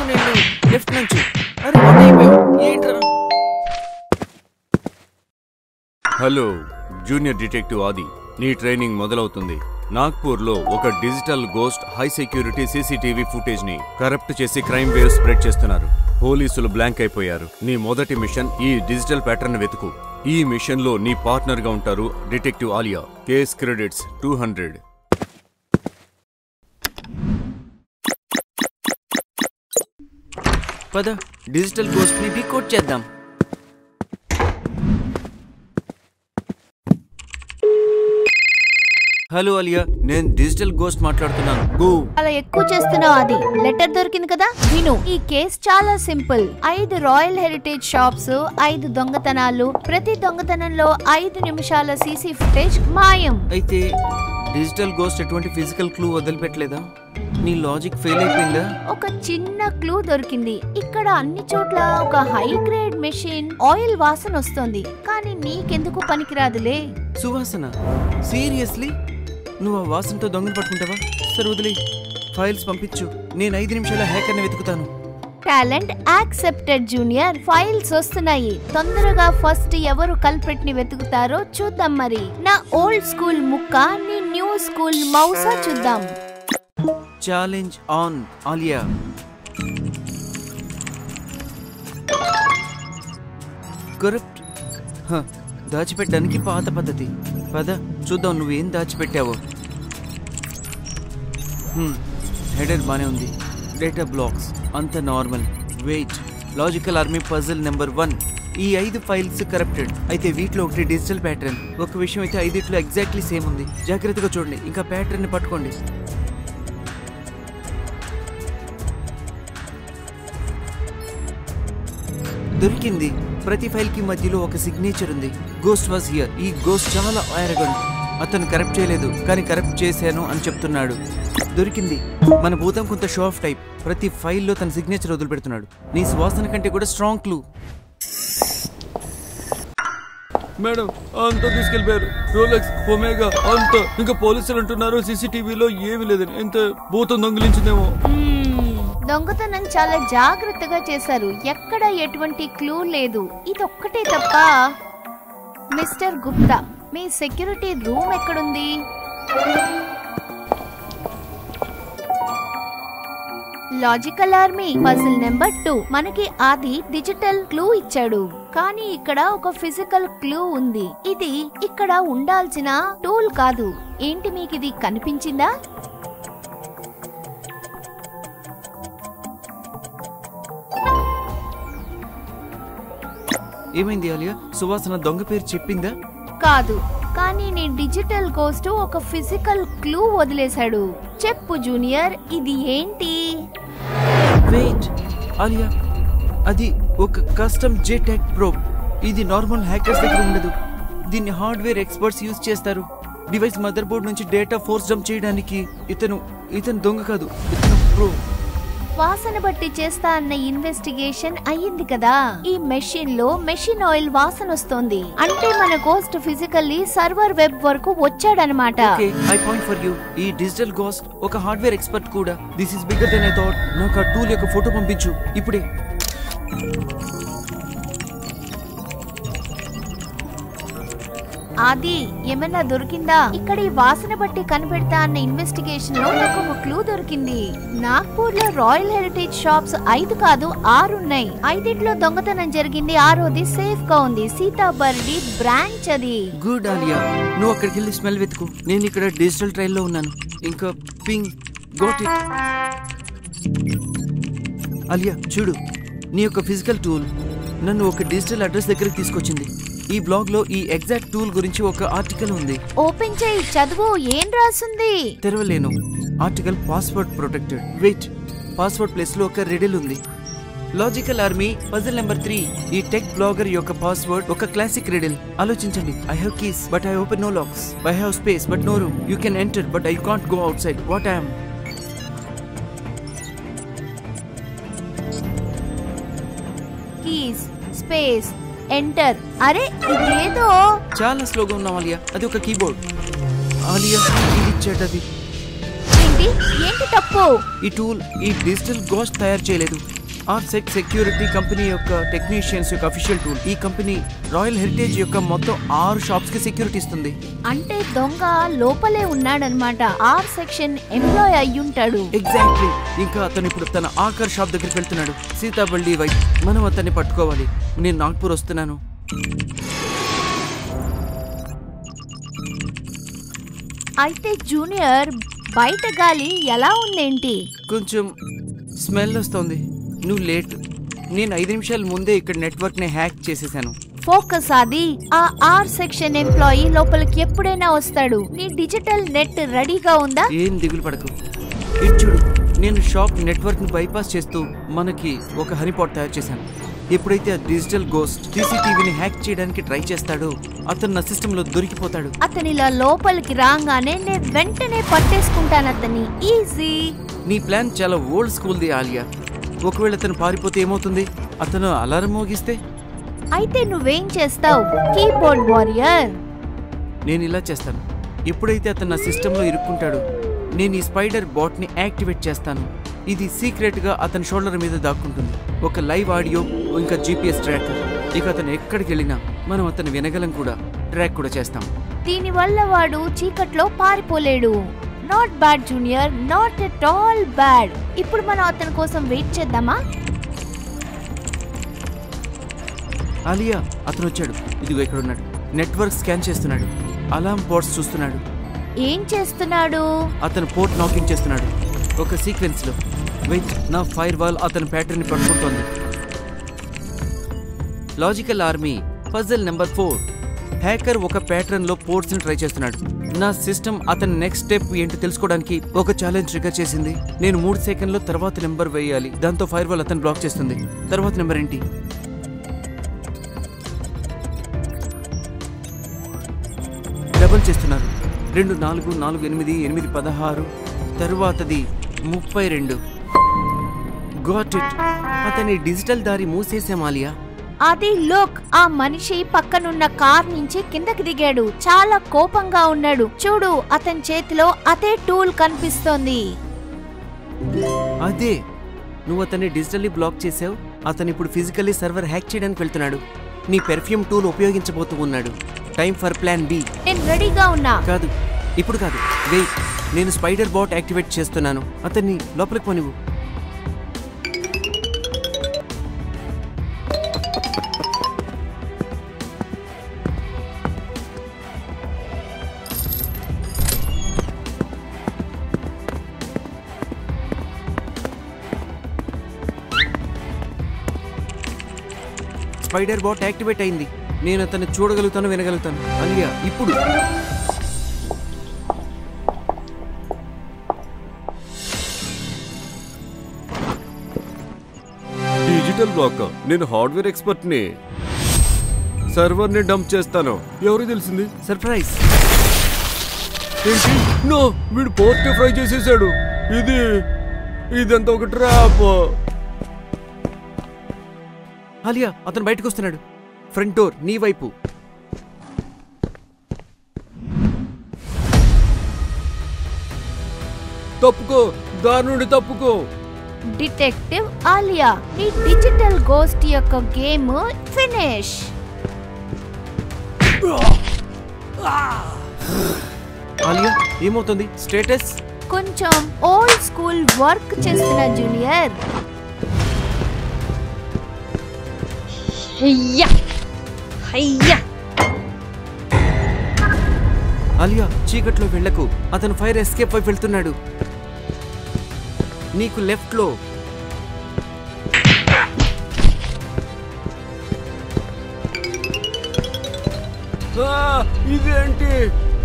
తీసుకుని వెళ్ళు లెఫ్ట్ నుంచి. అరే వన్ అయిపోయావు ఏంట్రా? హలో జూనియర్ డిటెక్టివ్ ఆది, నీ ట్రైనింగ్ మొదలవుతుంది. నాగ్పూర్లో ఒక digital ghost high security CCTV footage ని కరప్ట్ చేసి క్రైమ్ వేవ్ స్ప్రెడ్ చేస్తున్నారు. పోలీసులు బ్లాంక్ అయిపోయారు. నీ మొదటి మిషన్ ఈ డిజిటల్ ప్యాటర్న్ వెతుకు. ఈ మిషన్ లో నీ పార్ట్నర్ గా ఉంటారు డిటెక్టివ్ ఆలియా. Case credits 200. పద డిజిటల్ గోస్ట్ ని డీకోడ్ చేద్దాం. హలో అలియా, నేను డిజిటల్ గోస్ట్ మాట్లాడుతున్నాను. అలా ఎక్కువ చేస్తున్నావు. అది లెటర్ దొరికింది కదా, విను. ఈ కేస్ చాలా సింపుల్. 5 రాయల్ హెరిటేజ్ షాప్స్, 5 దొంగతనాలు, ప్రతి దొంగతనంలో 5 నిమిషాల సీసీ ఫుటేజ్ మాయం. అయితే డిజిటల్ గోస్ట్ ఎటువంటి ఫిజికల్ క్లూ వదిలిపెట్టలేదా? నీ లాజిక్ ఫెయిల్ అయిపోయిందా? ఒక చిన్న క్లూ దొరికింది. ఇక్కడ అన్ని చోట్ల ఒక హై గ్రేడ్ మెషిన్ ఆయిల్ వాసన వస్తుంది, కానీ నీకెందుకు పనికిరాదులే. సువాసన? సీరియస్లీ? నువ్వు ఆ వాసనతో దొంగను పట్టుకుంటావా? సరే వదిలే, ఫైల్స్ పంపించు. నేను 5 నిమిషాల హ్యాకర్ని వెతుకుతాను. Talent accepted junior. ఫైల్స్ వస్తున్నాయి. తొందరగా ఫస్ట్ ఎవరు కల్ప్రిట్ ని వెతుకుతారో చూద్దాం. మరి నా ఓల్డ్ స్కూల్ ముక్క, నీ న్యూ స్కూల్ మౌసా చూద్దాం. Challenge on Alia. కరప్ట్ దాచిపెట్టడానికి పాత పద్ధతి. పద చూద్దాం నువ్వేం దాచిపెట్టావో. హెడర్ బానే ఉంది. డేటా బ్లాక్స్ అంత normal. Wait, logical army puzzle number 1. ఈ 5 ఫైల్స్ కరప్టెడ్. అయితే వీటిలో ఒకటి డిజిటల్ ప్యాటర్న్. ఒక విషయం అయితే 5 ఎగ్జాక్ట్లీ సేమ్ ఉంది. జాగ్రత్తగా చూడండి, ఇంకా ప్యాటర్న్ ని పట్టుకోండి. దొరికింది. ప్రతి ఫైల్ కి మధ్యలో ఒక సిగ్నేచర్ ఉంది. Ghost was here. ఈ గోస్ట్ చాలా ఆరగంట్. అతను కరప్ట్ చేయలేదు, కానీ కరప్ట్ చేశాను అని చెప్తున్నాడు. దొరికింది. మన భూతం కొంత షో ఆఫ్ టైప్. ప్రతి ఫైల్లో తన సిగ్నేచర్ వదిలిపెడుతున్నాడు. నీ సువాసన కంటే కూడా స్ట్రాంగ్ క్లూ. మేడం అంతా తీసుకెళ్ళిపోయారు. రోలెక్స్, ఒమేగా అంతా. ఇంకా పోలీసులు అంటున్నారు సీసీటీవీలో ఏమీ లేదని. ఎంత భూతం దొంగిలించిందేమో. దొంగతనం చాలా జాగ్రత్తగా చేశారు. ఎక్కడ ఎటువంటి క్లూ లేదు. ఇదొక్కటే తప్ప. మిస్టర్ గుప్తా, మీ సెక్యూరిటీ రూమ్ ఎక్కడుంది? Logical army puzzle number 2. మనకి ఆది డిజిటల్ క్లూ ఇచ్చాడు, కానీ ఇక్కడ ఒక ఫిజికల్ క్లూ ఉంది. ఇది ఇక్కడ ఉండాల్సిన టూల్ కాదు. ఏంటి మీకు ఇది కనిపించిందా? ఏమైంది ఆలియా? సువాసన దొంగ పేరు చెప్పిందా? కాదు, కానీ నీ డిజిటల్ గోస్ట్ ఒక ఫిజికల్ క్లూ వదిలేశాడు. చెప్పు జూనియర్, ఇది ఏంటి? వెయిట్ ఆలియా, అది ఒక కస్టమ్ జెటాక్ ప్రోబ్. ఇది నార్మల్ హ్యాకర్స్ దగ్గర ఉండదు. దీన్ని హార్డ్వేర్ ఎక్స్పర్ట్స్ యూజ్ చేస్తారు. డివైస్ మదర్ బోర్డ్ నుంచి డేటా ఫోర్స్ డంప్ చేయడానికి. ఇతను దొంగ కాదు, ఇతను ప్రో. వాసన బట్టి చేస్తా అన్న ఇన్వెస్టిగేషన్ అయ్యింది కదా. ఈ మెషిన్ లో మెషిన్ ఆయిల్ వాసన వస్తోంది. అంటే మన గోస్ట్ ఫిజికల్లీ సర్వర్ వెబ్ వరకు వచ్చాడనమాట. I point for you. ఈ డిజిటల్ గోస్ట్ ఒక హార్డ్వేర్ ఎక్స్పర్ట్ కూడా. This is bigger than I thought. నాకు ఆ టూల్ యొక్క ఫోటో పంపించు ఇప్పుడే. ఆది, ఏమన్నా దొరికిందా? ఇక్కడ ఈ వాసన బట్టి కనిపెడతా అన్న ఇన్వెస్టిగేషన్ లో నాకు ఒక క్లూ దొరికింది. నాగ్పూర్ లో రాయల్ హెరిటేజ్ షాప్స్ 5 కాదు 6 ఉన్నాయి. 5లో దొంగతనం జరిగింది. 6వది సేఫ్ గా ఉంది. సీతాబర్డి బ్రాంచ్ అది. గుడ్ ఆలియా, నువ్వు అక్కడికి వెళ్ళి స్మెల్ వెతుకు. నేను ఇక్కడ డిజిటల్ ట్రైల్ లో ఉన్నాను. ఇంకా పింగ్ గోట్ ఇట్. ఆలియా చూడు, నీ యొక్క ఫిజికల్ టూల్ నన్ను ఒక డిజిటల్ అడ్రస్ దగ్గరికి తీసుకొచ్చింది. ఈ బ్లాగ్ లో ఈ ఎగ్జాక్ట్ టూల్ గురించి ఒక ఆర్టికల్ ఉంది. ఓపెన్ చేయి, చదువు. ఏం రాసుంది? తెరవలేను. Article password protected. Wait, password place లో ఒక రిడిల్ ఉంది. Logical army puzzle number 3. ఈ టెక్ బ్లాగర్ యొక్క పాస్వర్డ్ ఒక క్లాసిక్ రిడిల్. ఆలోచించండి. I have keys but I open no locks. I have space but no room. You can enter but I can't go outside. What I am? Keys, space, enter. అరే ఇదేదో చాలా స్లోగా ఉన్నాం ఆలియా. అది ఒక keyboard. Alia ఇది ఇచ్చేటది. ఏంటి? ఏంటి తప్పు? ఈ టూల్ ఈ డిజిటల్ గోస్ట్ తయారు చేయలేదు. ఆర్సెక్ సెక్యూరిటీ కంపెనీ యొక్క టెక్నీషియన్స్ యొక్క అఫీషియల్ టూల్. ఈ కంపెనీ రాయల్ హెరిటేజ్ యొక్క మొత్తం 6 షాప్స్ కి సెక్యూరిటీ ఇస్తుంది. అంటే దొంగ లోపలే ఉన్నాడనమాట. ఆర్ సెక్షన్ ఎంప్లాయ్ అయ్యుంటాడు. ఎగ్జాక్ట్లీ. ఇంకా అతను ఇప్పుడు తన ఆఖర్ షాప్ దగ్గరికి వెళ్తున్నాడు. సీతాబల్లి వైట్. మనం అతన్ని పట్టుకోవాలి. నేను నాగ్పూర్ వస్తున్నాను. అయితే జూనియర్, బయట గాలి ఎలా ఉందేంటి? కొంచెం స్మెల్ వస్తుంది. నువ్వు లేట్. నేను 5 నిమిషాల ముందే ఇక్కడ నెట్వర్క్ ని హ్యాక్ చేసేసాను. ఫోకస్ అది. ఆ ఆర్ సెక్షన్ ఎంప్లాయీ లోపలికి ఎప్పుడైనా వస్తాడు. నీ డిజిటల్ నెట్ రెడీగా ఉందా? ఏం దిగులు పడకు. ఇటు చూడు, నేను షాప్ నెట్వర్క్ ని బైపాస్ చేస్తూ మనకి ఒక హనీపాట్ తయారు చేశాను. ఎప్పుడైతే ఆ డిజిటల్ గోస్ట్ సీసీటీవీని హ్యాక్ చేయడానికి ట్రై చేస్తాడో అతను నా సిస్టమ్ లో దొరికిపోతాడు. అతనిలా లోపలికి రాగానే నేను వెంటనే పట్టేసుకుంటాను అతన్ని. ఈజీ. నీ ప్లాన్ చాలా ఓల్డ్ స్కూల్ ది ఆలియా. ఒకవేళ అతను పారిపోతే ఏమవుతుంది? అతను అలారం మోగిస్తే? అయితే నువ్వేం చేస్తావు కీబోర్డ్ వారియర్? నేను ఇలా చేస్తాను. ఎప్పుడైతే అతను నా సిస్టమ్ లో ఇరుక్కుంటాడు, నేను ఈ స్పైడర్ బాట్ ని యాక్టివేట్ చేస్తాను. ఇది సీక్రెట్ గా అతని షోల్డర్ మీద దాక్కుంటుంది. ఒక లైవ్ ఆడియో, ఇంకా జీపీఎస్ ట్రాకర్. ఇక అతను ఎక్కడికి వెళ్ళినా మనం అతను వినగలం కూడా, ట్రాక్ కూడా చేస్తాం. దీని వల్ల వాడు చీకట్లో పారిపోలేడు. Not bad junior, not at all bad. ఇప్పుడు మనం అతని కోసం వెయిట్ చేద్దామా? ఆలియా, అతను వచ్చాడు. ఇదిగో ఇక్కడ ఉన్నాడు. నెట్వర్క్ స్కాన్ చేస్తున్నాడు. అలారం పోర్ట్స్ చూస్తున్నాడు. ఏం చేస్తున్నాడు? అతను పోర్ట్ నాకింగ్ చేస్తున్నాడు. ఒక సీక్వెన్స్ లో వెయిట్. నా ఫైర్ వాల్ అతని ప్యాటర్న్ ని పట్టుకుంటోంది. Logical army puzzle number 4. Hacker ఒక ప్యాటర్న్ లో పోర్ట్స్ ని ట్రై చేస్తున్నాడు. నా సిస్టమ్ అతని నెక్స్ట్ స్టెప్ ఏంటో తెలుసుకోవడానికి ఒక ఛాలెంజ్ ట్రిగర్ చేసింది. నేను 3 సెకండ్లో తర్వాత నెంబర్ వేయాలి. దాంతో ఫైర్ వాల్ అతను బ్లాక్ చేస్తుంది. తర్వాత నెంబర్ ఏంటి? డబుల్ చేస్తున్నారు. 2 4 4 8 8 16. తరువాతది 32. Got it. అతని డిజిటల్ దారి మూసేసాం ఆలియా. అది లుక్. ఆ మనిషి పక్కనున్న కార్ నుంచి కిందకి దిగాడు. చాలా కోపంగా ఉన్నాడు. చూడు, అతని చేతిలో అదే టూల్ కనిపిస్తోంది. అదే, నువ్వు అతన్ని డిజిటల్లీ బ్లాక్ చేసావు. అతను ఇప్పుడు ఫిజికల్లీ సర్వర్ హ్యాక్ చేయడానికి వెళ్తున్నాడు. నీ పెర్ఫ్యూమ్ టూల్ ఉపయోగించబోతూ ఉన్నాడు. Time for plan B. నేను రెడీగా ఉన్నా. కాదు, ఇప్పుడు కాదు. వెయిట్. నేను స్పైడర్ బాట్ యాక్టివేట్ చేస్తున్నాను. అతన్ని లోపలికి పోనివ్వు. స్పైడర్ బాట్ యాక్టివేట్ అయింది. నేను అతన్ని చూడగలుగుతాను, వినగలుగుతాను. అలియా, ఇప్పుడు డిజిటల్ బ్లాక్. నేను హార్డ్వేర్ ఎక్స్పర్ట్ ని. సర్వర్ ని డంప్ చేస్తాను. ఎవరికి తెలిసింది? సర్ప్రైజ్. ఏంటి? నో, వీడు పోస్ట్ ఫ్రై చేసేసాడు. ఇదంతా ఒక ట్రాప్. ఆలియా, అతను బయటకు వస్తున్నాడు. ఫ్రంట్ డోర్ నీ వైపు. తప్పుకో, దాని నుండి తప్పుకో. డిటెక్టివ్ ఆలియా, నీ డిజిటల్ గోస్ట్ యొక్క గేమ్ ఫినిష్. ఆలియా, ఏమవుతుంది? స్టేటస్ కొంచెం ఓల్డ్ స్కూల్ వర్క్ చేస్తున్న జూనియర్. ఆలియా, చీకట్లో వెళ్ళకు. అతను ఫైర్ ఎస్కేప్ వైపు వెళ్తున్నాడు. నీకు లెఫ్ట్ లో. ఇదేంటి?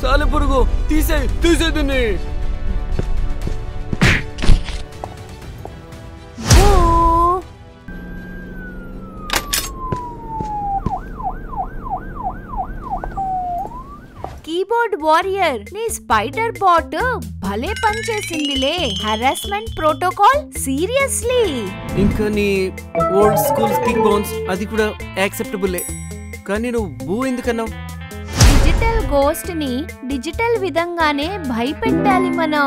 సాలెపురుగు. తీసేదిని. కీబోర్డ్ వారియర్, నీ స్పైడర్ బాట్ భలే పనిచేసిందిలే. Harassment protocol seriously. ఇంకా నీ ఓల్డ్ స్కూల్ కిక్ బౌన్స్ అది కూడా యాక్సెప్టబుల్లే. కానీ నువ్వు బూ ఎందుకన్నావు? డిజిటల్ గోస్ట్ ని డిజిటల్ విధంగానే భయపెట్టాలి మనం.